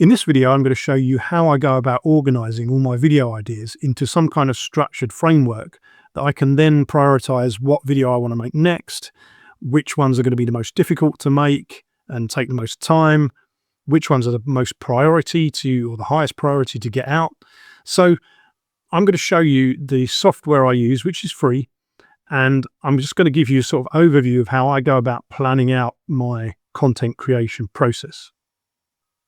In this video, I'm going to show you how I go about organizing all my video ideas into some kind of structured framework that I can then prioritize what video I want to make next, which ones are going to be the most difficult to make and take the most time, which ones are the most priority to, or the highest priority to get out. So I'm going to show you the software I use, which is free, and I'm just going to give you a sort of overview of how I go about planning out my content creation process.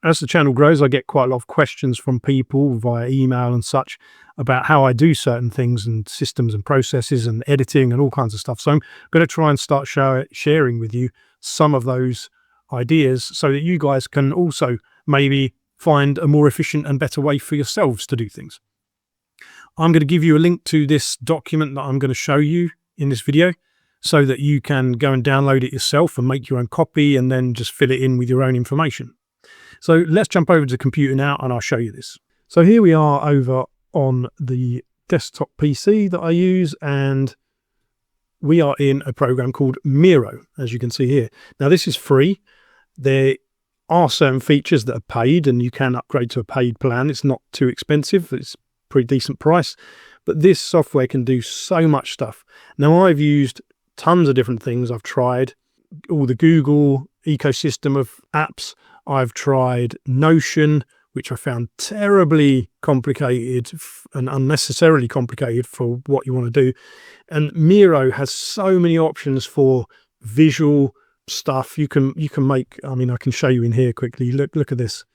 As the channel grows, I get quite a lot of questions from people via email and such about how I do certain things and systems and processes and editing and all kinds of stuff. So I'm going to try and start sharing with you some of those ideas so that you guys can also maybe find a more efficient and better way for yourselves to do things. I'm going to give you a link to this document that I'm going to show you in this video so that you can go and download it yourself and make your own copy and then just fill it in with your own information. So let's jump over to the computer now and I'll show you this. So here we are over on the desktop PC that I use, and we are in a program called Miro, as you can see here. Now this is free. There are certain features that are paid and you can upgrade to a paid plan. It's not too expensive. It's a pretty decent price, but this software can do so much stuff. Now I've used tons of different things. I've tried all the Google ecosystem of apps. I've tried Notion, which I found terribly complicated and unnecessarily complicated for what you want to do. And Miro has so many options for visual stuff. You can make, I mean, I can show you in here quickly. Look at this.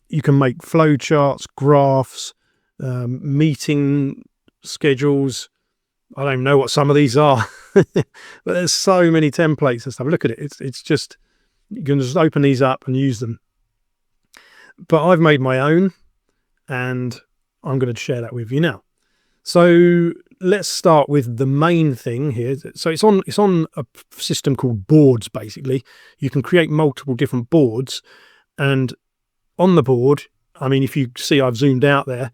You can make flow charts, graphs, meeting schedules. I don't know what some of these are, but there's so many templates and stuff. Look at it. It's just, you can just open these up and use them. But I've made my own and I'm going to share that with you now. So let's start with the main thing here. So it's on a system called boards, basically. You can create multiple different boards, and on the board, I mean, if you see I've zoomed out there,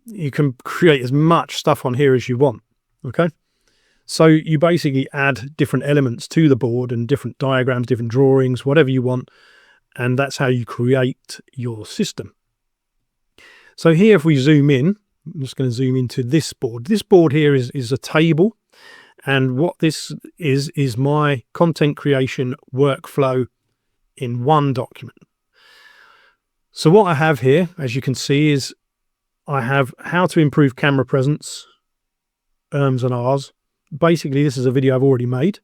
you can create as much stuff on here as you want. Okay. So you basically add different elements to the board and different diagrams, different drawings, whatever you want. And that's how you create your system. So here, if we zoom in, I'm just going to zoom into this board. This board here is a table. And what this is my content creation workflow in one document. So what I have here, as you can see, is I have how to improve camera presence, ums and ahs. Basically, this is a video I've already made,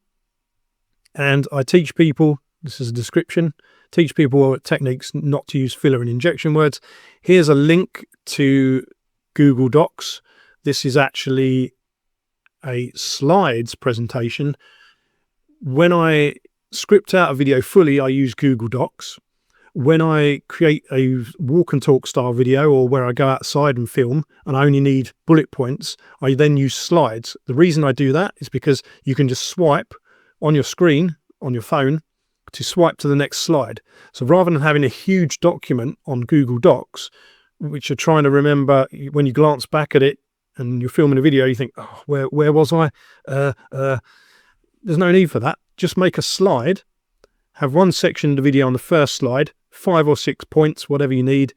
and I teach people, this is a description, teach people techniques not to use filler and injection words. Here's a link to Google Docs. This is actually a slides presentation. When I script out a video fully, I use Google Docs. When I create a walk and talk style video, or where I go outside and film and I only need bullet points, I then use slides. The reason I do that is because you can just swipe on your screen, on your phone, to swipe to the next slide. So rather than having a huge document on Google Docs, which you're trying to remember, when you glance back at it and you're filming a video, you think, oh, where was I? There's no need for that. Just make a slide, have one section of the video on the first slide, 5 or 6 points, whatever you need,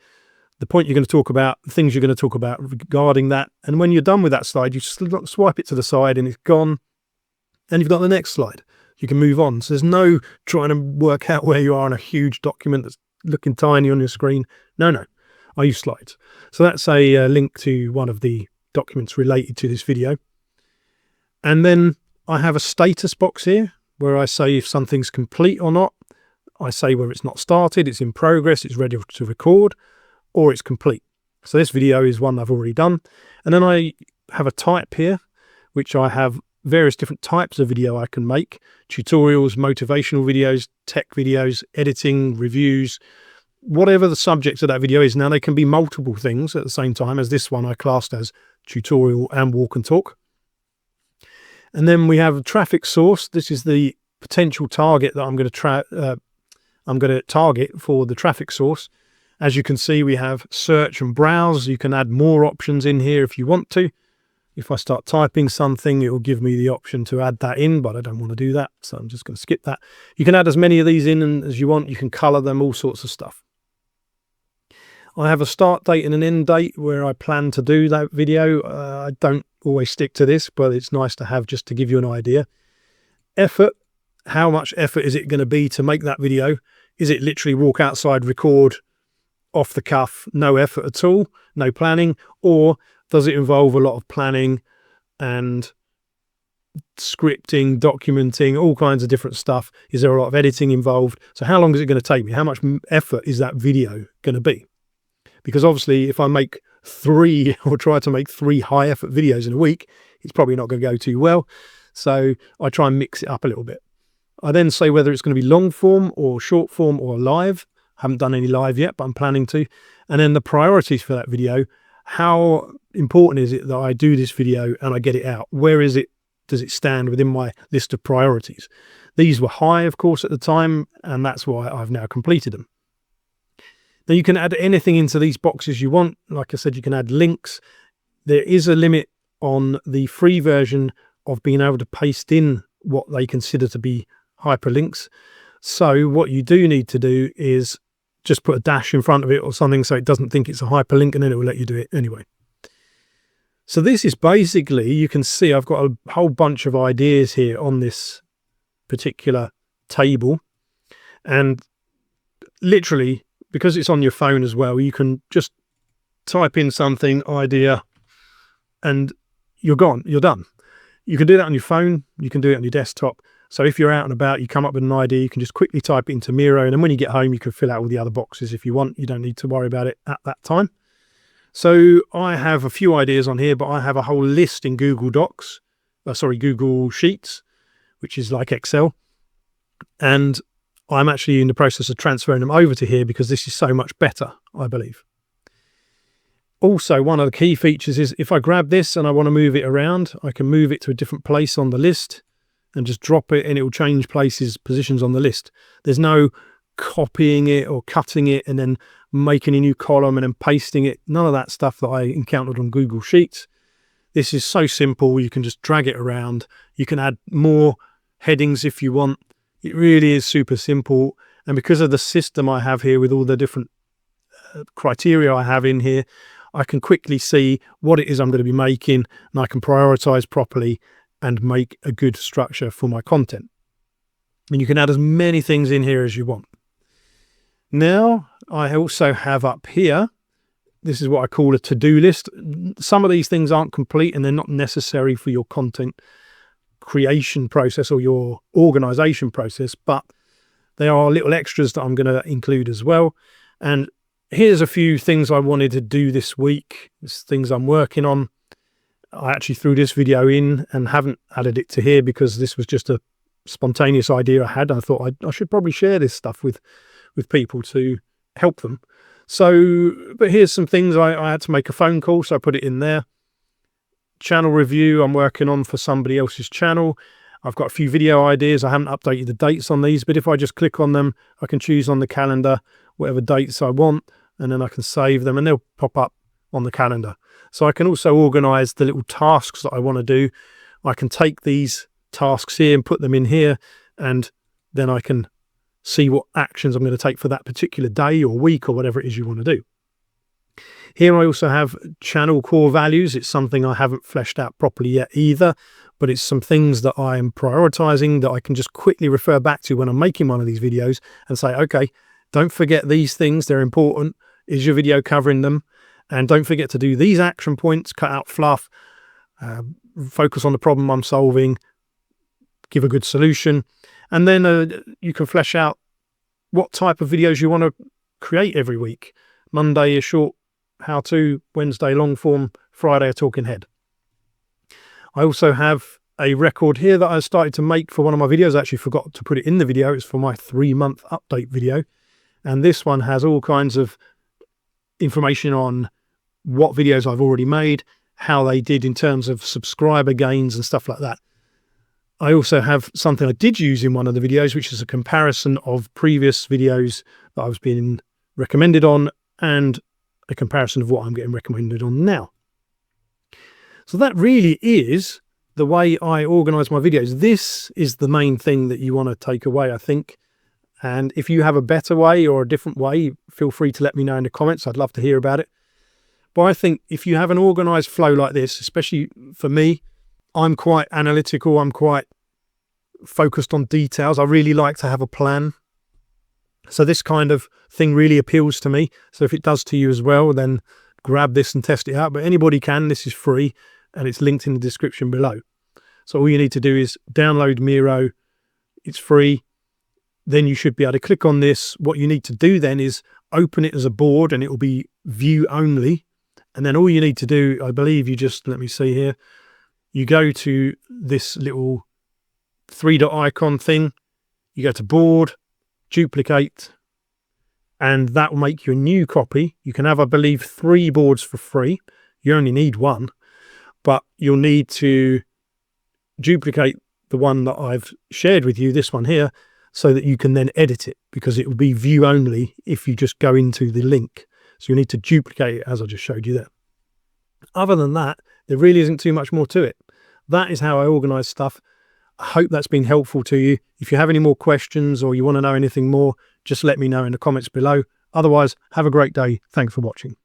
the point you're going to talk about, the things you're going to talk about regarding that. And when you're done with that slide, you just swipe it to the side and it's gone. And you've got the next slide. You can move on. So there's no trying to work out where you are in a huge document that's looking tiny on your screen. No, I use slides. So that's a link to one of the documents related to this video. And then I have a status box here where I say if something's complete or not. I say where it's not started, it's in progress, it's ready to record, or it's complete. So this video is one I've already done. And then I have a type here, which I have various different types of video I can make: tutorials, motivational videos, tech videos, editing, reviews, whatever the subject of that video is. Now they can be multiple things at the same time, as this one I classed as tutorial and walk and talk. And then we have a traffic source. This is the potential target that I'm going to target for the traffic source. As you can see, we have search and browse. You can add more options in here if you want to. If I start typing something, it will give me the option to add that in, but I don't want to do that, so I'm just going to skip that. You can add as many of these in as you want. You can color them, all sorts of stuff. I have a start date and an end date where I plan to do that video. I don't always stick to this, but it's nice to have just to give you an idea. Effort, how much effort is it going to be to make that video? Is it literally walk outside, record off the cuff, no effort at all, no planning? Or does it involve a lot of planning and scripting, documenting, all kinds of different stuff? Is there a lot of editing involved? So how long is it going to take me? How much effort is that video going to be? Because obviously if I make 3 or try to make 3 high effort videos in a week, it's probably not going to go too well. So I try and mix it up a little bit. I then say whether it's going to be long form or short form or live. I haven't done any live yet, but I'm planning to. And then the priorities for that video. How important is it that I do this video and I get it out? Where is it? Does it stand within my list of priorities? These were high, of course, at the time, and that's why I've now completed them. Now you can add anything into these boxes you want. Like I said, you can add links. There is a limit on the free version of being able to paste in what they consider to be hyperlinks. So what you do need to do is just put a dash in front of it or something so it doesn't think it's a hyperlink, and then it will let you do it anyway. So this is basically, you can see I've got a whole bunch of ideas here on this particular table, and literally, because it's on your phone as well, you can just type in something, idea, and you're gone, you're done. You can do that on your phone, you can do it on your desktop. So if you're out and about, you come up with an idea, you can just quickly type it into Miro, and then when you get home, you can fill out all the other boxes if you want. You don't need to worry about it at that time. So I have a few ideas on here, but I have a whole list in Google Docs, Google Sheets, which is like Excel. And I'm actually in the process of transferring them over to here because this is so much better, I believe. Also, one of the key features is if I grab this and I want to move it around, I can move it to a different place on the list and just drop it, and it will change positions on the list. There's no copying it or cutting it and then making a new column and then pasting it. None of that stuff that I encountered on Google Sheets. This is so simple. You can just drag it around. You can add more headings if you want. It really is super simple. And because of the system I have here with all the different criteria I have in here, I can quickly see what it is I'm going to be making, and I can prioritize properly and make a good structure for my content. And you can add as many things in here as you want. Now, I also have up here, this is what I call a to-do list. Some of these things aren't complete and they're not necessary for your content creation process or your organization process, but they are little extras that I'm going to include as well. And here's a few things I wanted to do this week. It's things I'm working on. I actually threw this video in and haven't added it to here because this was just a spontaneous idea I had. I thought I should probably share this stuff with people to help them. So, but here's some things. I had to make a phone call, so I put it in there. Channel review I'm working on for somebody else's channel. I've got a few video ideas. I haven't updated the dates on these, but if I just click on them, I can choose on the calendar whatever dates I want, and then I can save them and they'll pop up on the calendar. So I can also organize the little tasks that I want to do. I can take these tasks here and put them in here, and then I can see what actions I'm going to take for that particular day or week or whatever it is you want to do. Here I also have channel core values. It's something I haven't fleshed out properly yet either, but it's some things that I am prioritizing that I can just quickly refer back to when I'm making one of these videos and say, okay, don't forget these things, they're important. Is your video covering them? And don't forget to do these action points, cut out fluff, focus on the problem I'm solving, give a good solution. And then you can flesh out what type of videos you want to create every week. Monday, a short how-to, Wednesday, long form, Friday, a talking head. I also have a record here that I started to make for one of my videos. I actually forgot to put it in the video. It's for my 3-month update video. And this one has all kinds of information on what videos I've already made, how they did in terms of subscriber gains and stuff like that. I also have something I did use in one of the videos, which is a comparison of previous videos that I was being recommended on and a comparison of what I'm getting recommended on now. So that really is the way I organize my videos. This is the main thing that you want to take away, I think. And if you have a better way or a different way, feel free to let me know in the comments. I'd love to hear about it. But I think if you have an organized flow like this, especially for me, I'm quite analytical. I'm quite focused on details. I really like to have a plan. So this kind of thing really appeals to me. So if it does to you as well, then grab this and test it out. But anybody can. This is free and it's linked in the description below. So all you need to do is download Miro. It's free. Then you should be able to click on this. What you need to do then is open it as a board and it will be view only. And then all you need to do, I believe you just, let me see here, you go to this little 3-dot icon thing, you go to board, duplicate, and that will make you a new copy. You can have, I believe, 3 boards for free. You only need 1, but you'll need to duplicate the one that I've shared with you, this one here, so that you can then edit it, because it will be view only if you just go into the link. So you need to duplicate it as I just showed you there. Other than that, there really isn't too much more to it. That is how I organize stuff. I hope that's been helpful to you. If you have any more questions or you want to know anything more, just let me know in the comments below. Otherwise, have a great day. Thanks for watching.